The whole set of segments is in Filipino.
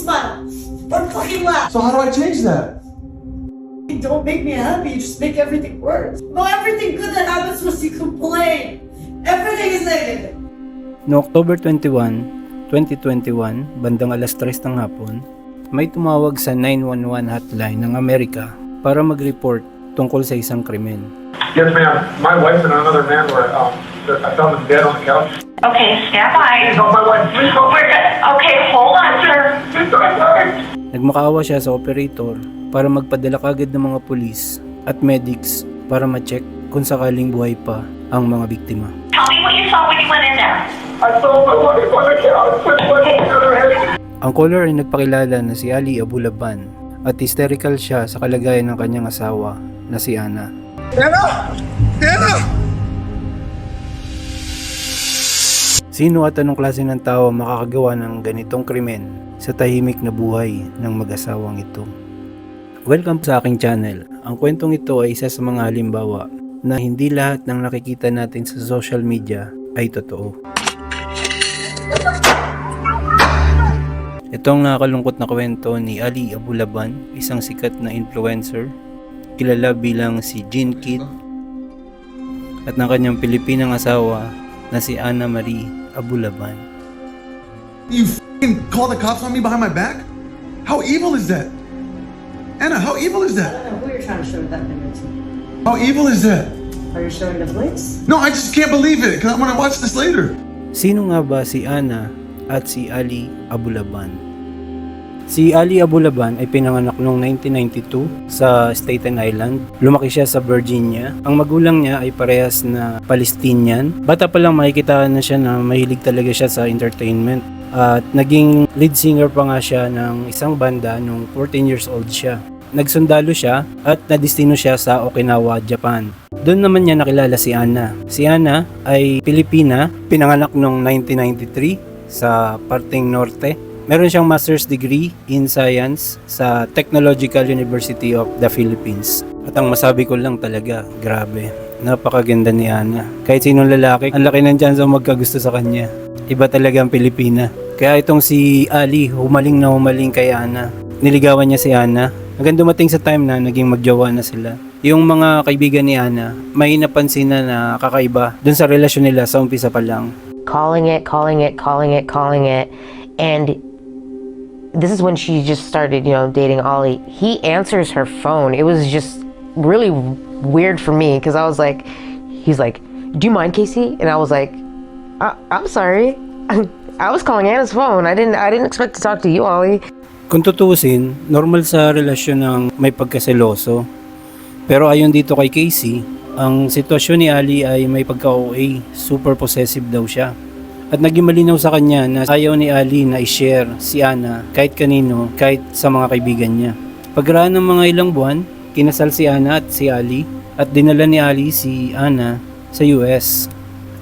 smile or fucking laugh. So how do I change that? You don't make me happy, you just make everything worse. No, everything good that happens was you complain. Everything is negative. No October 21, 2021, bandang alas 3 ng hapon, may tumawag sa 911 hotline ng Amerika para mag-report tungkol sa isang krimen. Yes, ma'am. My wife and another man were, I found them dead on the couch. Okay, stand by. Please help my wife. Please help We're good. Okay, hold on, sir. Please don't die. Nagmakaawa siya sa operator para magpadala kagad ng mga pulis at medics para ma-check kung sakaling buhay pa ang mga biktima. Tell me what you saw when you went in there. I saw my wife on the couch with blood on her head. Ang caller ay nagpakilala na si Ali Abulaban at hysterical siya sa kalagayan ng kanyang asawa na si Ana. Anna! Anna! Sino at anong klase ng tao makakagawa ng ganitong krimen sa tahimik na buhay ng mag-asawang ito? Welcome sa aking channel. Ang kwentong ito ay isa sa mga halimbawa na hindi lahat ng nakikita natin sa social media ay totoo. Ito ang nakakalungkot na kwento ni Ali Abulaban, isang sikat na influencer, kilala bilang si Gene Kid, at ng kanyang Pilipinang asawa na si Ana Marie Abulaban. You f***ing call the cops on me behind my back? How evil is that? Anna, how evil is I that? don't know who you're trying to show that video to. How evil is that? Are you showing the police? No, I just can't believe it, because I'm gonna watch this later. Sino nga ba si Ana at si Ali Abulaban? Si Ali Abulaban ay pinanganak noong 1992 sa Staten Island. Lumaki siya sa Virginia. Ang magulang niya ay parehas na Palestinian. Bata pa lang makikita na siya na mahilig talaga siya sa entertainment. At naging lead singer pa nga siya ng isang banda noong 14 years old siya. Nagsundalo siya at nadistino siya sa Okinawa, Japan. Doon naman niya nakilala si Ana. Si Ana ay Pilipina, pinanganak noong 1993 sa parteng norte. Meron siyang master's degree in science sa Technological University of the Philippines. At ang masabi ko lang talaga, grabe, napakaganda ni Ana. Kahit sinong lalaki, ang laki ng chance magkagusto sa kanya. Iba talaga ang Pilipina. Kaya itong si Ali, humaling na humaling kay Ana. Niligawan niya si Ana. Hanggang dumating sa time na naging magjowa na sila. Yung mga kaibigan ni Ana, may napansin na kakaiba dun sa relasyon nila sa umpisa pa lang. Calling it. And this is when she just started, dating Ollie. He answers her phone. It was just really weird for me because I was like, he's like, do you mind, Casey? And I was like, I'm sorry. I was calling Anna's phone. I didn't expect to talk to you, Ollie. Kung tutuusin, normal sa relasyon ng may pagkaseloso. Pero ayon dito kay Casey, ang sitwasyon ni Ali ay may pagka-OA, super possessive daw siya. At naging malinaw sa kanya na ayaw ni Ali na i-share si Ana kahit kanino, kahit sa mga kaibigan niya. Pagkaraan ng mga ilang buwan, kinasal si Ana at si Ali at dinala ni Ali si Ana sa US.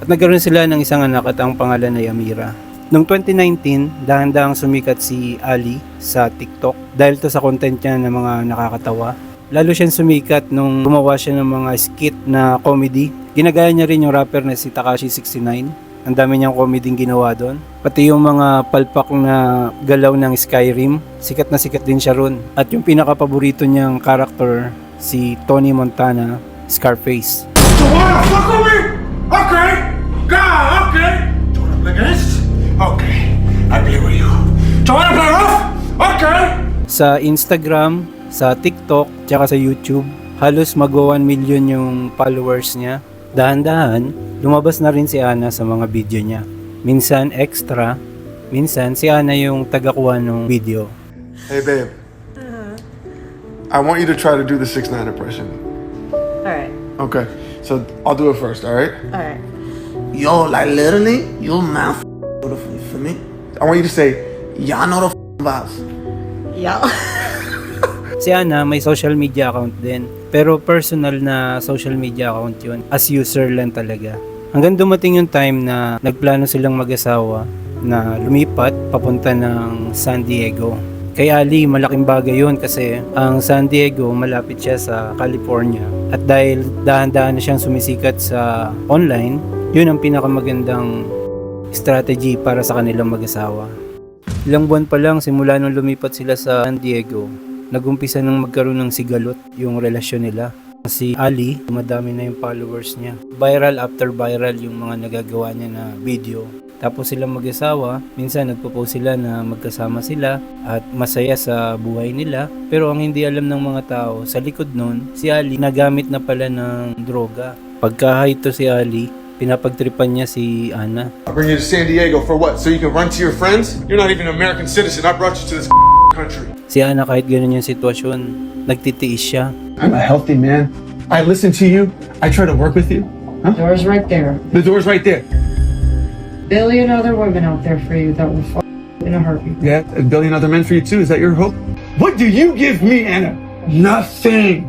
At nagkaroon sila ng isang anak at ang pangalan ay Amira. Noong 2019, dahan-dahang sumikat si Ali sa TikTok dahil to sa content niya ng mga nakakatawa. Lalo siyang sumikat nung gumawa siya ng mga skit na comedy. Ginagaya niya rin yung rapper na si Tekashi 69. Ang dami niyang comedy ginawa doon. Pati yung mga palpak na galaw ng Skyrim, sikat na sikat din siya ron. At yung pinaka-paborito niyang character, si Tony Montana, Scarface. You wanna fuck with me? Okay. God, okay. You wanna play games? Okay. I play with you. You wanna play rough? Okay. Sa Instagram, sa TikTok, tsaka sa YouTube, halos mag-1 million yung followers niya. Dahan-dahan, lumabas na rin si Ana sa mga video niya. Minsan extra, minsan si Ana yung tagakuha ng video. Hey, babe. I want you to try to do the 6ix9ine impression. Alright, Okay, so I'll do it first, alright? alright. Yo, like literally, your mouth beautiful, you feel me? I want you to say, Y'all know the vibes. Yeah. Si Ana may social media account din, pero personal na social media account yun, as user lang talaga. Hanggang dumating yung time na nagplano silang mag-asawa na lumipat papunta ng San Diego. Kay Ali, malaking bagay yun kasi ang San Diego malapit siya sa California. At dahil dahan-dahan na siyang sumisikat sa online, yun ang pinakamagandang strategy para sa kanilang mag-asawa. Ilang buwan pa lang simula nung lumipat sila sa San Diego, nagumpisa nang magkaroon ng sigalot yung relasyon nila. Si Ali, madami na yung followers niya. Viral after viral yung mga nagagawa niya na video. Tapos silang mag-asawa, minsan nagpo-post sila na magkasama sila at masaya sa buhay nila. Pero ang hindi alam ng mga tao, sa likod nun, si Ali nagamit na pala ng droga. Pagka-high to si Ali, pinapagtripan niya si Ana. I bring you to San Diego for what? So you can run to your friends? You're not even an American citizen. I brought you to this country. Si Ana kahit ganun yung sitwasyon, nagtitiis siya. I'm a healthy man. I listen to you. I try to work with you. Door's right there. The door's right there. Billion other women out there for you that will fuck in a heartbeat. Yeah, a billion other men for you too. Is that your hope? What do you give me, Anna? Nothing.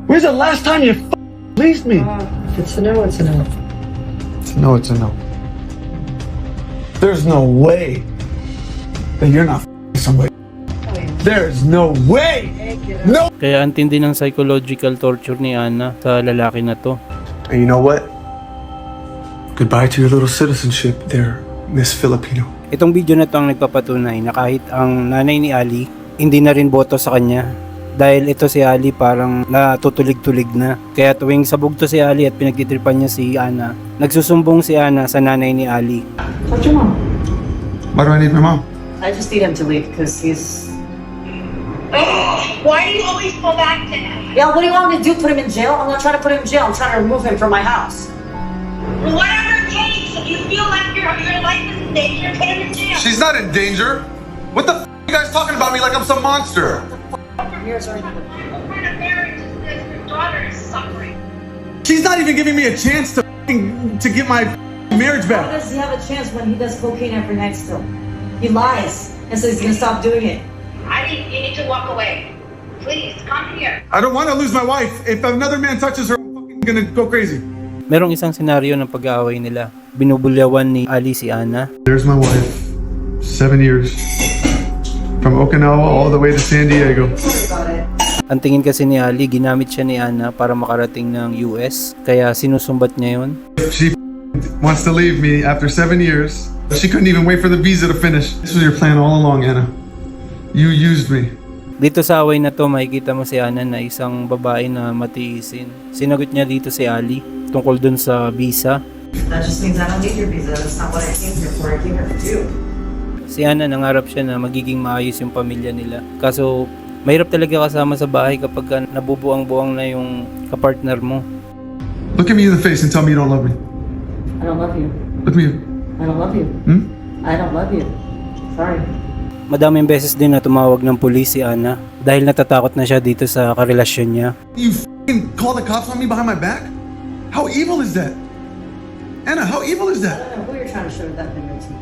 Where's the last time you pleased me? If it's a no, it's a no. It's a no, it's a no. There's no way that you're not somebody. There's no way. No. Kaya ang tindi ng psychological torture ni Ana sa lalaki na to. And you know what? Goodbye to your little citizenship there, Miss Filipino. Itong video na to ang nagpapatunay na kahit ang nanay ni Ali, hindi na rin boto sa kanya. Dahil ito si Ali parang natutulig-tulig na. Kaya tuwing sabog to si Ali at pinagtitripan niya si Ana, nagsusumbong si Ana sa nanay ni Ali. What's your mom? Why do I need my mom? I just need him to leave because he's. Why do you always go back to him? Yeah, what do you want me to do? Put him in jail? I'm not trying to put him in jail. I'm trying to remove him from my house. Whatever it takes. If you feel like your life is in danger, put him in jail. She's not in danger. What the you guys talking about me like I'm some monster? Here's our. What kind of marriage is this? Your daughter is suffering. She's not even giving me a chance to get my marriage How back. does he have a chance when he does cocaine every night still? He lies and says he's gonna stop doing it. You need to walk away. Please, come here. I don't want to lose my wife. If another man touches her, I'm fucking gonna go crazy. Merong isang senaryo ng pag-aaway nila. Binubulyawan ni Ali si Ana. There's my wife. 7 years. From Okinawa all the way to San Diego. Ang tingin kasi ni Ali, ginamit siya ni Ana para makarating ng US. Kaya sinusumbat niya yun. She wants to leave me after 7 years. She couldn't even wait for the visa to finish. This was your plan all along, Anna. You used me. Dito sa away na to, makikita mo si Ana na isang babae na matiisin. Sinagot niya dito si Ali tungkol dun sa visa. That just means I don't need your visa. That's not what I came here for. I came here for you. Si Ana nangarap siya na magiging maayos yung pamilya nila. Kaso mahirap talaga kasama sa bahay kapag nabubuang-buang na yung kapartner mo. Look at me in the face and tell me you don't love me. I don't love you. Look at me. I don't love you. I don't love you. Sorry. Madaming beses din na tumawag ng pulis si Ana dahil natatakot na siya dito sa karelasyon niya. You call the cops on me behind my back? How evil is that? Anna, how evil is I that? don't know who you're trying to show that video to.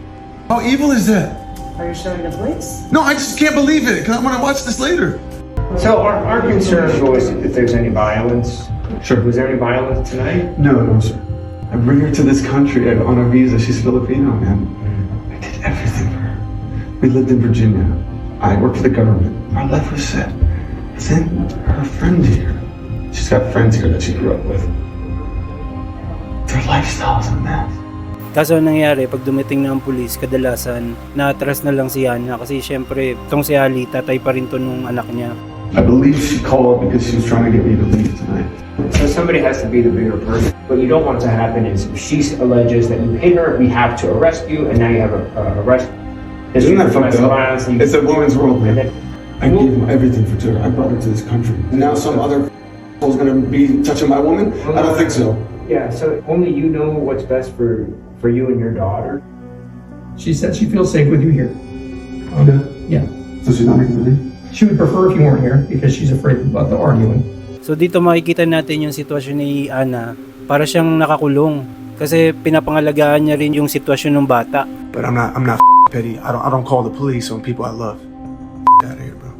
How evil is that? Are you showing the police? No, I just can't believe it. Cause I'm gonna watch this later. So our concern was if there's any violence. Sure. Was there any violence tonight? No, sir. I bring her to this country on a visa. She's Filipino, and I did everything for her. We lived in Virginia. I worked for the government. Our life was set. Then her friend here. She's got friends here that she grew up with. Their lifestyle's a mess. Kaso ang nangyari, pag dumating na ang pulis, kadalasan naatras na lang si Ana kasi syempre itong si Ali, tatay pa rin to nung anak niya. I believe she called because she was trying to get me to leave tonight. So somebody has to be the bigger person. What you don't want to happen is if she alleges that you hit her, we have to arrest you, and now you have a arrest. Isn't that fucked domestic up? violence, and you- It's a woman's world, and man. then- I gave him everything for her. I brought her to this country. Now some other is gonna be touching my woman? I don't think so. Yeah, so only you know what's best for you and your daughter. She said she feels safe with you here. Okay. Yeah. So she's not making money? She would prefer if you weren't here because she's afraid about the arguing. So dito makikita natin yung sitwasyon ni Ana, para siyang nakakulong kasi pinapangalagaan niya rin yung sitwasyon ng bata. But I'm not petty. I don't call the police on people I love. Out of here, bro.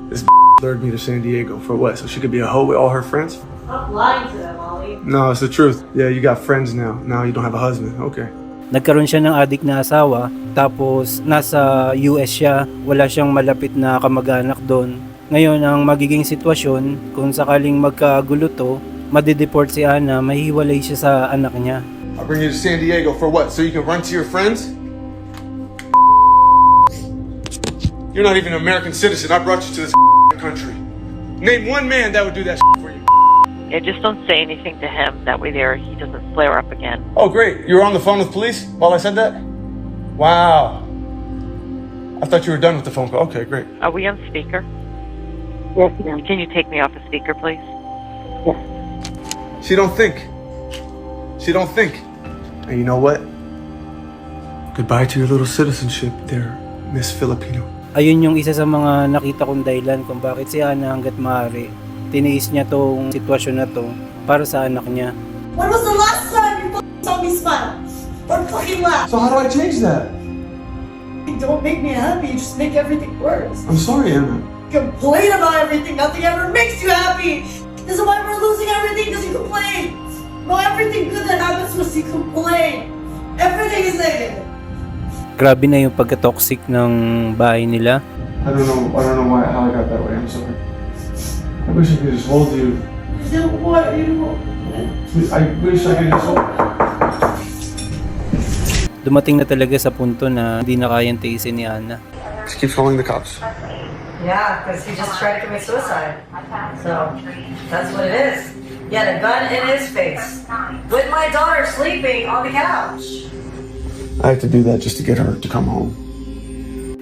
This lured me to San Diego for what? So she could be a hoe with all her friends? Stop lying to them, Ollie. No, it's the truth. Yeah, you got friends now. Now you don't have a husband. Okay. Nagkaroon siya ng adik na asawa, tapos nasa US siya, wala siyang malapit na kamag-anak doon. Ngayon, ang magiging sitwasyon, kung sakaling magkagulo to, madideport si Ana, mahihiwalay siya sa anak niya. I bring you to San Diego for what? So you can run to your friends? You're not even an American citizen. I brought you to this country. Name one man that would do that for you. Yeah, just don't say anything to him. That way there, he doesn't flare up again. Oh, great. You were on the phone with police while I said that? Wow. I thought you were done with the phone call. Okay, great. Are we on speaker? Yes, ma'am. Can you take me off the speaker, please? She don't think. She don't think. And you know what? Goodbye to your little citizenship there, Miss Filipino. Ayun yung isa sa mga nakita kong dahilan kung bakit si Ana hanggat maaari tiniis niya tong sitwasyon na to para sa anak niya. When was the last time you saw me smile? Or fucking laugh? So how do I change that? You don't make me happy, you just make everything worse. I'm sorry, Anna. Complain about everything, nothing ever makes you happy. This is why we're losing everything, because you complain. No, everything good that happens to us, you complain. Everything is negative. Grabe na yung pagka-toxic ng bahay nila. I don't know how I got that way. I'm sorry. I wish I could just hold you. You know what? I wish I could just hold Dumating na talaga sa punto na hindi na kayang tiisin ni Ana. Just keep calling the cops. Yeah, because he just tried to commit suicide. So, that's what it is. He had a gun in his face. With my daughter sleeping on the couch. I have to do that just to get her to come home.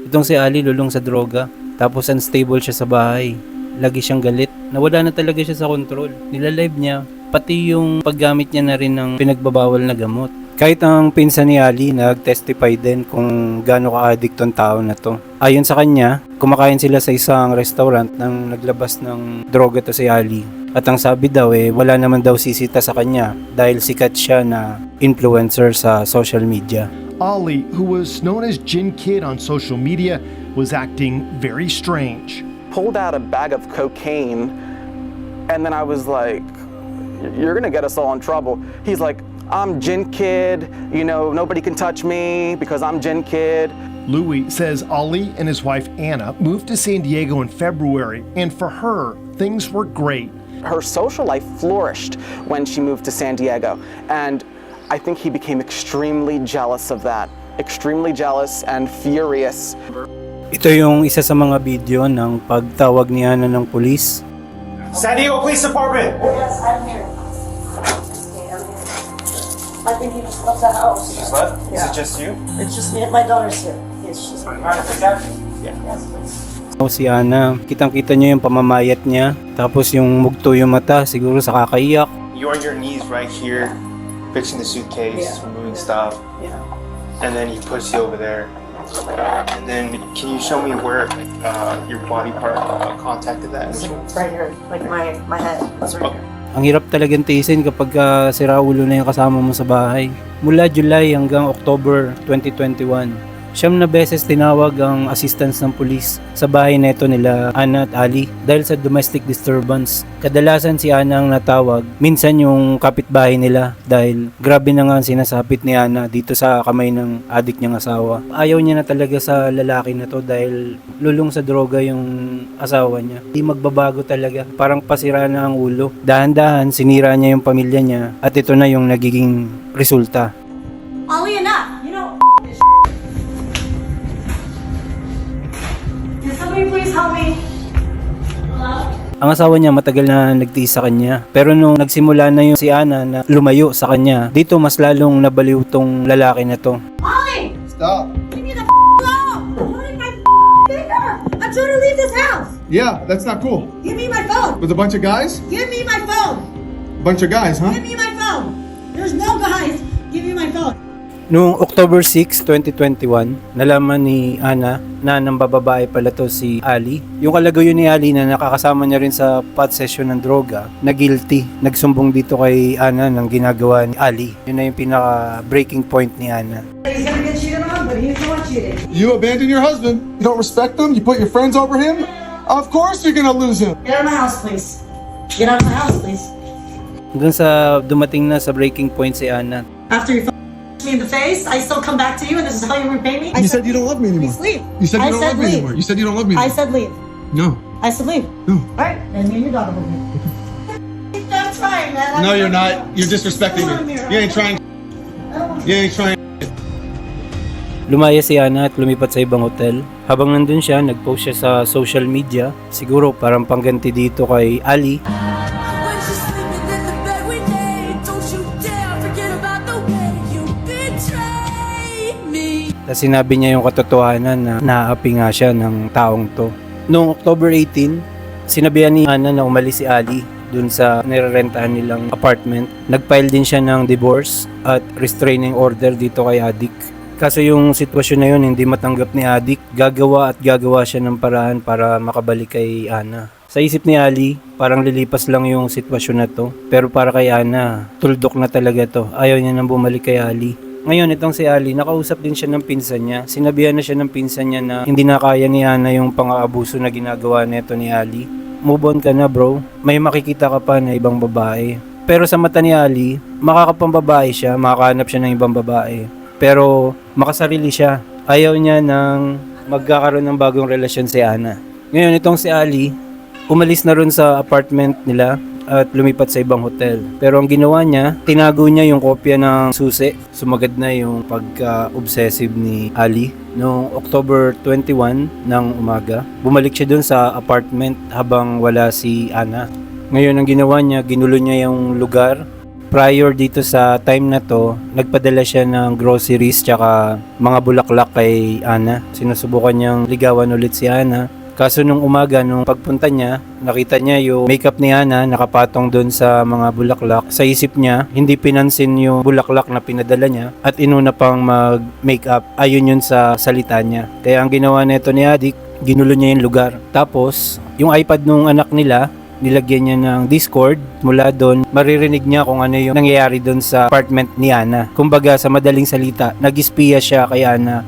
Itong si Ali lulong sa droga, tapos unstable siya sa bahay. Lagi siyang galit, nawala na talaga siya sa control. Nilalive niya, pati yung paggamit niya na rin ng pinagbabawal na gamot. Kahit ang pinsan ni Ali nag-testify din kung gaano ka-addict tong tao na to. Ayon sa kanya, kumakain sila sa isang restaurant nang naglabas ng droga to si Ali. At ang sabi daw wala naman daw sisita sa kanya dahil sikat siya na influencer sa social media. Ali, who was known as Gin Kid on social media, was acting very strange. Pulled out a bag of cocaine, and then I was like, "You're gonna get us all in trouble." He's like, "I'm Gin Kid, you know, nobody can touch me because I'm Gin Kid." Louis says Ali and his wife Anna moved to San Diego in February, and for her, things were great. Her social life flourished when she moved to San Diego, and I think he became extremely jealous of that. Extremely jealous and furious. Ito yung isa sa mga video ng pagtawag ni Ana ng pulis. San Diego Police Department! Yes, I'm here. I think he just left the house. He just left? Yeah. Is it just you? It's just me and my daughter's here. It's just me. Yeah. Yes, please. Si Ana, kitang-kita niyo yung pamamayat niya, tapos yung mugto yung mata, siguro sa kakaiyak. You're on your knees right here, fixing the suitcase, removing stuff, and then he puts you over there. And then, can you show me where your body part contacted that? It's like right here, like my head. It's right here. Ang hirap talagang tiisin kapag sira ulo na yung kasama mo sa bahay. Mula July hanggang October 2021, 9 na beses tinawag ang assistance ng pulis sa bahay neto nila Ana at Ali dahil sa domestic disturbance. Kadalasan si Ana ang natawag, minsan yung kapitbahay nila dahil grabe na nga ang sinasapit ni Ana dito sa kamay ng adik niyang asawa. Ayaw niya na talaga sa lalaki na to dahil lulong sa droga yung asawa niya. Di magbabago talaga, parang pasira na ang ulo. Dahan-dahan sinira niya yung pamilya niya at ito na yung nagiging resulta. Ali, enough! You know, can somebody please help me? Hello? Ang asawa niya matagal na nagtiis sa kanya. Pero nung nagsimula na yung si Ana na lumayo sa kanya, dito mas lalong nabaliw tong lalaki na to. Ollie! Stop. Leave me the alone! I'm holding my finger! I'm trying to leave this house! Yeah, that's not cool. Give me my phone! With a bunch of guys? Give me my phone! Bunch of guys, huh? Give me my phone! There's no guys! Give me my phone! Noong October 6, 2021, nalaman ni Ana na nang bababae pala to si Ali. Yung kalagayo ni Ali na nakakasama niya rin sa pot session ng droga, na guilty. Nagsumbong dito kay Ana ng ginagawa ni Ali. Yun na yung pinaka-breaking point ni Ana. He's gonna get cheated on, but he's the one cheating. You abandon your husband. You don't respect him. You put your friends over him. Of course you're gonna lose him. Get out of my house, please. Get out of my house, please. Hanggang sa dumating na sa breaking point si Ana. After you me in the face, I still come back to you and this is how you repay me? You said you don't love me anymore. Please leave. You said you I don't said love me leave. anymore. You said you don't love me I anymore. said leave. No. I said leave. No. Alright, then me and your daughter will leave. That's fine, man. No, you're not. You're disrespecting me. You ain't trying. You ain't trying. Lumaya si Ana at lumipat sa ibang hotel. Habang nandun siya, nag-post siya sa social media. Siguro parang pangganti dito kay Ali. Tapos sinabi niya yung katotohanan na naaapi nga siya ng taong to. Noong October 18, sinabihan ni Ana na umalis si Ali dun sa nirerentahan nilang apartment. Nag-file din siya ng divorce at restraining order dito kay Adik. Kaso yung sitwasyon na yun hindi matanggap ni Adik. Gagawa siya ng paraan para makabalik kay Ana. Sa isip ni Ali, parang lilipas lang yung sitwasyon na to. Pero para kay Ana, tuldok na talaga to. Ayaw niya nang bumalik kay Ali. Ngayon, itong si Ali, nakausap din siya ng pinsan niya. Sinabihan na siya ng pinsan niya na hindi na kaya ni Ana yung pang-aabuso na ginagawa nito ni Ali. Move on ka na, bro. May makikita ka pa na ibang babae. Pero sa mata ni Ali, makakapambabae siya, makakahanap siya ng ibang babae. Pero makasarili siya. Ayaw niya nang magkakaroon ng bagong relasyon si Ana. Ngayon, itong si Ali, umalis na rin sa apartment nila at lumipat sa ibang hotel. Pero ang ginawa niya, tinago niya yung kopya ng susi. Sumagad na yung pagka-obsessive ni Ali. Noong October 21 ng umaga, bumalik siya dun sa apartment habang wala si Ana. Ngayon ang ginawa niya, ginulo niya yung lugar. Prior dito sa time na to, nagpadala siya ng groceries tsaka mga bulaklak kay Ana. Sinusubukan niyang ligawan ulit si Ana. Kaso nung umaga, nung pagpunta niya, nakita niya yung makeup ni Ana nakapatong doon sa mga bulaklak. Sa isip niya, hindi pinansin yung bulaklak na pinadala niya at inuna pang mag-makeup. Ayun yun sa salita niya. Kaya ang ginawa nito ni Adik, ginulo niya yung lugar. Tapos, yung iPad nung anak nila, nilagyan niya ng Discord. Mula doon, maririnig niya kung ano yung nangyayari doon sa apartment ni Ana. Kumbaga, sa madaling salita, nag-espiya siya kay Ana.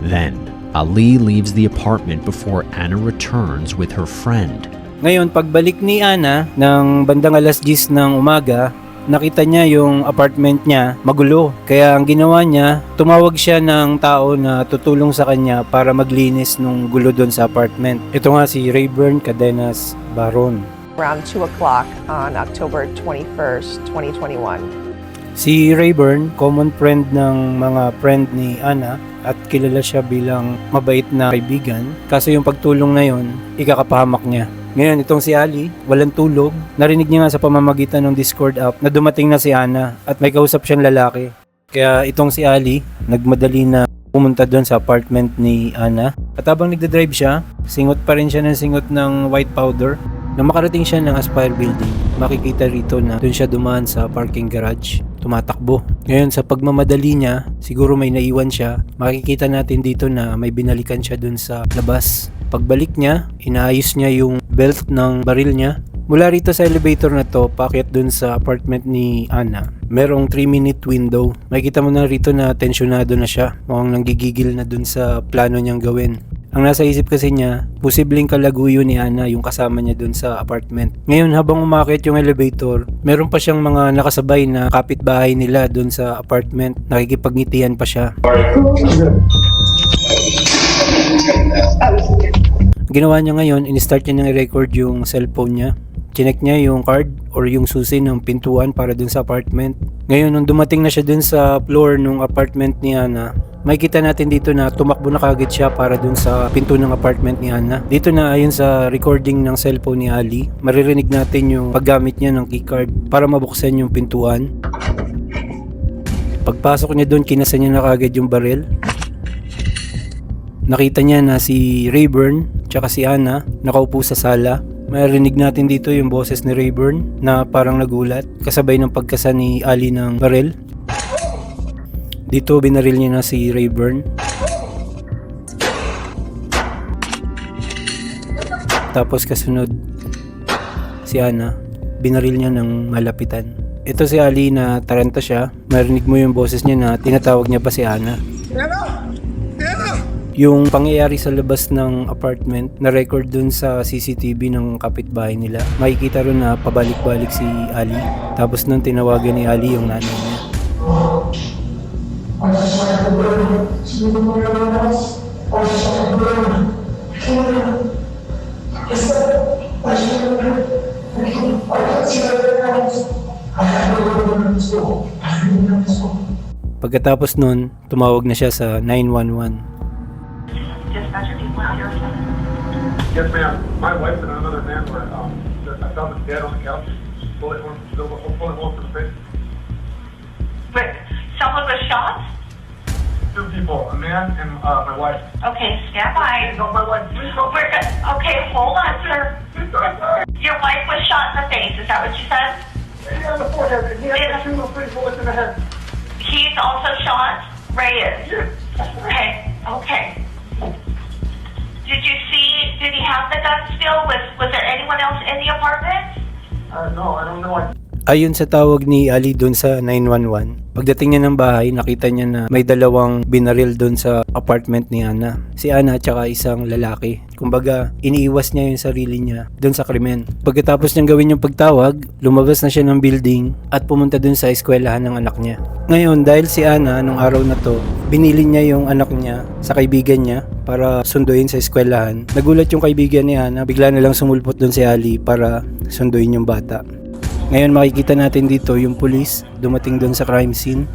Then, Ali leaves the apartment before Ana returns with her friend. Ngayon, pagbalik ni Ana ng bandang alas 10 ng umaga, nakita niya yung apartment niya magulo. Kaya ang ginawa niya, tumawag siya ng tao na tutulong sa kanya para maglinis ng gulo doon sa apartment. Ito nga si Rayburn Cadenas Baron. Around 2 o'clock on October 21st, 2021. Si Rayburn, common friend ng mga friend ni Ana at kilala siya bilang mabait na kaibigan. Kaso yung pagtulong na yon, ikakapahamak niya. Ngayon, itong si Ali, walang tulog. Narinig niya nga sa pamamagitan ng Discord app na dumating na si Ana at may kausap siyang lalaki. Kaya itong si Ali, nagmadali na pumunta doon sa apartment ni Ana. At habang nagdadrive siya, singot pa rin siya ng singot ng white powder. Nang makarating siya ng Aspire Building, makikita rito na doon siya dumaan sa parking garage. Tumatakbo. Ngayon sa pagmamadali niya, siguro may naiwan siya. Makikita natin dito na may binalikan siya doon sa labas. Pagbalik niya, inaayos niya yung belt ng baril niya. Mula rito sa elevator na to, paakyat doon sa apartment ni Ana. Merong 3-minute window. Makikita mo na rito na tensyonado na siya. Mukhang nanggigigil na doon sa plano niyang gawin. Ang nasa isip kasi niya, posibleng kalaguyo ni Ana yung kasama niya dun sa apartment. Ngayon habang umakyat yung elevator, meron pa siyang mga nakasabay na kapitbahay nila dun sa apartment. Nakikipagngitian pa siya. Ginawa niya ngayon, in-start niya nang i-record yung cellphone niya. Chinek niya yung card or yung susi ng pintuan para dun sa apartment. Ngayon, nung dumating na siya dun sa floor ng apartment ni Ana, makikita natin dito na tumakbo na kagad siya para dun sa pinto ng apartment ni Ana. Dito na ayon sa recording ng cellphone ni Ali, maririnig natin yung paggamit niya ng keycard para mabuksan yung pintuan. Pagpasok niya dun, kinasan niya na kagad yung baril. Nakita niya na si Rayburn tsaka si Ana nakaupo sa sala. Maririnig natin dito yung boses ni Rayburn na parang nagulat kasabay ng pagkasan ni Ali ng baril. Dito binaril niya na si Rayburn. Tapos kasunod si Ana, binaril niya ng malapitan. Ito si Ali na taranta siya. Marinig mo yung boses niya na tinatawag niya pa si Ana. Yung pangyayari sa labas ng apartment na record dun sa CCTV ng kapitbahay nila. Makikita rin na pabalik-balik si Ali. Tapos nung tinawagan ni Ali yung nanay niya. Pagkatapos nun, tumawag na siya sa 911. Yes, ma'am. My wife and another man were, I found them dead on the couch. Bullet wound from the face. Wait, someone was shot? 2 people, a man and my wife. Okay, stand by. No, my wife. Please don't. Okay, hold on, sir. Your wife was shot in the face, is that what you said? Yeah, on the forehead. He had 2 pretty bullets in the head. He's also shot? Reyes? Okay. Did he have the gun still? Was there anyone else in the apartment? No, I don't know. Ayon sa tawag ni Ali doon sa 911, pagdating niya ng bahay, nakita niya na may 2 binaril doon sa apartment ni Ana. Si Ana at saka isang lalaki. Kumbaga, iniiwas niya yung sarili niya doon sa krimen. Pagkatapos niyang gawin yung pagtawag, lumabas na siya ng building at pumunta doon sa eskwelahan ng anak niya. Ngayon, dahil si Ana nung araw na to, binili niya yung anak niya sa kaibigan niya para sunduin sa eskwelahan. Nagulat yung kaibigan ni Ana, bigla na lang sumulpot doon si Ali para sunduin yung bata. Ngayon makikita natin dito yung pulis dumating doon sa crime scene.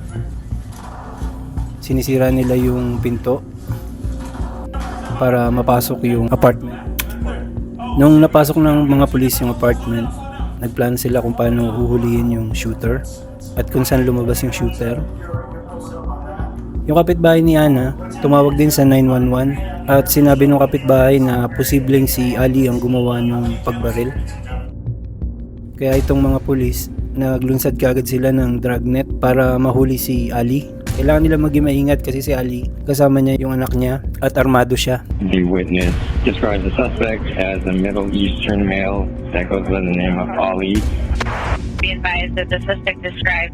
Sinisira nila yung pinto para mapasok yung apartment. Nung napasok ng mga pulis yung apartment, nagplano sila kung paano huhulihin yung shooter at kung saan lumabas yung shooter. Yung kapitbahay ni Ana tumawag din sa 911 at sinabi ng kapitbahay na posibleng si Ali ang gumawa ng pagbaril. Kaya itong mga pulis, naglunsad kaagad sila ng dragnet para mahuli si Ali. Kailangan nila maging maingat kasi si Ali, kasama niya yung anak niya at armado siya. The witness describes the suspect as a Middle Eastern male that goes by the name of Ali. Be advised that the suspect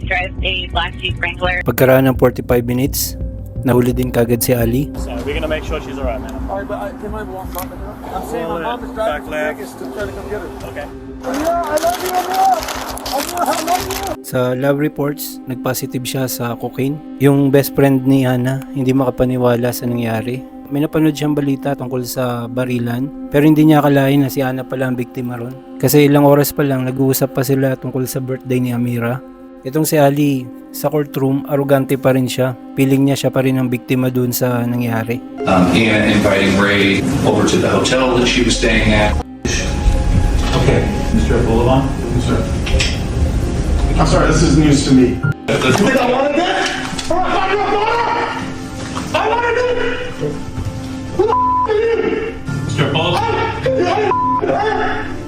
drives a black Jeep Wrangler. Pagkaraan ng 45 minutes, nahuli din kaagad si Ali. So we're gonna make sure she's alright, man. Alright, but can my mom come in? I'm saying my mom is driving to Vegas to try to come get her. Okay. Yeah, I love you, I love you. Sa lab reports, nagpositive siya sa cocaine. Yung best friend ni Ana, hindi makapaniwala sa nangyari. May napanood siyang balita tungkol sa barilan, pero hindi niya akalain na si Ana pala ang biktima ron. Kasi ilang oras pa lang, nag-uusap pa sila tungkol sa birthday ni Amira. Itong si Ali, sa courtroom, arugante pa rin siya. Piling niya siya pa rin ang biktima dun sa nangyari. And inviting Ray over to the hotel that she was staying at. Okay, Mr. Boulevard? Yes, sir. I'm sorry, this is news to me. You think I wanted that? Or I thought you were I wanted it! Who the are you? Mr. Boulevard?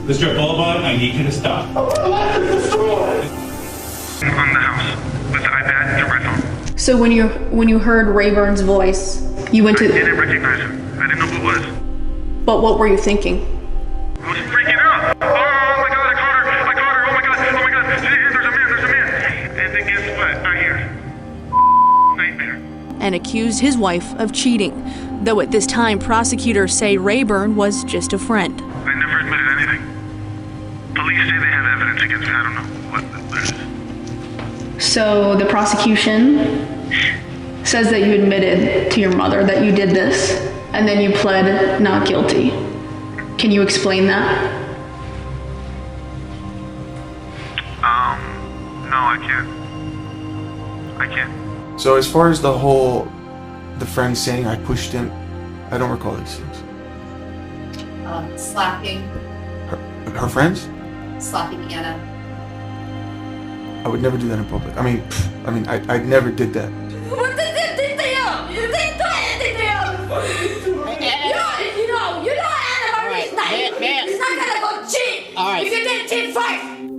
Mr. Boulevard, I need you to stop. I want to life is destroyed! On the house with the iPad to my phone. So when you heard Rayburn's voice, you went to. I didn't recognize him. I didn't know who it was. But what were you thinking? I was freaking out. Oh my god, I caught her! Oh my god! There's a man! And then guess what? I hear nightmare. And accused his wife of cheating, though at this time prosecutors say Rayburn was just a friend. I never admitted anything. Police say they have evidence against me. I don't know what it is. So the prosecution says that you admitted to your mother that you did this, and then you pled not guilty. Can you explain that? No, I can't. So as far as the friend saying I pushed him, I don't recall these things. Slapping Her friends? Anna. I would never do that in public. I mean, I never did that.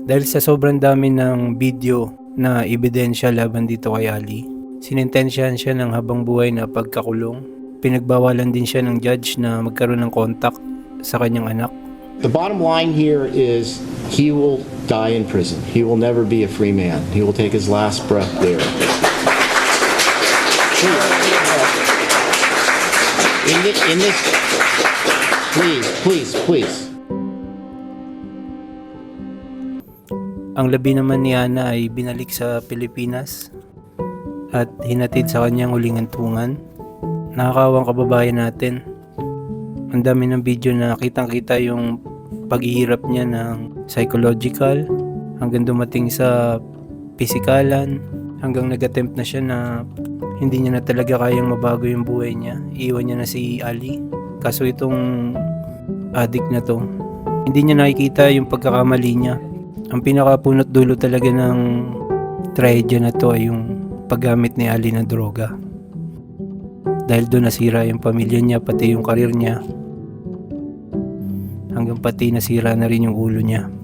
Dahil sa sobrang dami ng video na ebidensya laban dito kay Ali, sinintensyahan siya ng habang buhay na pagkakulong. Pinagbawalan din siya ng judge na magkaroon ng contact sa kanyang anak. The bottom line here is he will die in prison. He will never be a free man. He will take his last breath there. In this, please. Ang labi naman ni Ana ay binalik sa Pilipinas at hinatid sa kanyang huling hantungan. Nakakawang kababayan natin. Ang dami ng video na kitang-kita yung paghihirap niya ng psychological hanggang dumating sa pisikalan, hanggang nag-attempt na siya na hindi niya na talaga kayang mabago yung buhay niya. Iiwan niya na si Ali. Kaso itong addict na to, hindi niya nakikita yung pagkakamali niya. Ang pinakapunot dulo talaga ng tragedy na to ay yung paggamit ni Ali ng droga. Dahil doon nasira yung pamilya niya, pati yung karir niya. Hanggang pati nasira na rin yung ulo niya.